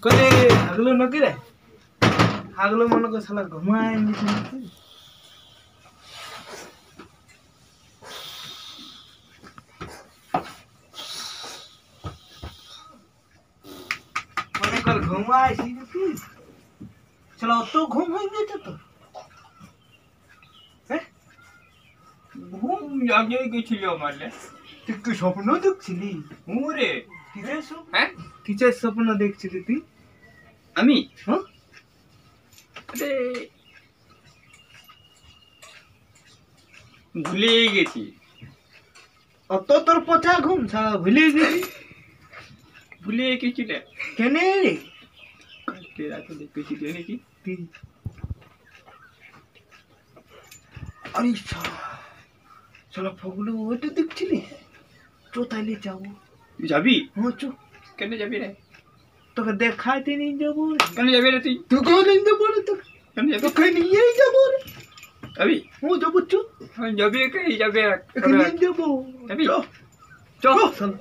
कले हागलो नकी रे हागलो मन को साला घुमाए मन कर घुमाए सी चलो तो घुमाएंगे तो हैं ঘুম জাগিয়ে গেছিল মানে তুই স্বপ্ন দেখছিলি ওরে কিসের স্বপ্ন হ্যাঁ কিসের স্বপ্ন দেখছিলি তুই আমি হ্যাঁ আরে ভুলে গেছি অত তোর পচা ঘুম সারা ভুলে গেলি ভুলে গেছিলে কেনে রে কালকে রাতে দেখেছিলে নাকি তুই আরে চলো ফগলু ওইটা দেখছিলি চো তাইলে যাবো তুই যাবি হ্যাঁ চো কেন যাবি রে তোকে দেখাইতে নিয়ে যাবো কেন যাবি রে তুই তোকে নিয়ে যাবো রে কেন যাবি তোকে নিয়েই যাবো রে যাবি ও যাবো চো যাবি কে যাবে তোকে নিয়ে যাবো যাবি চো চল চল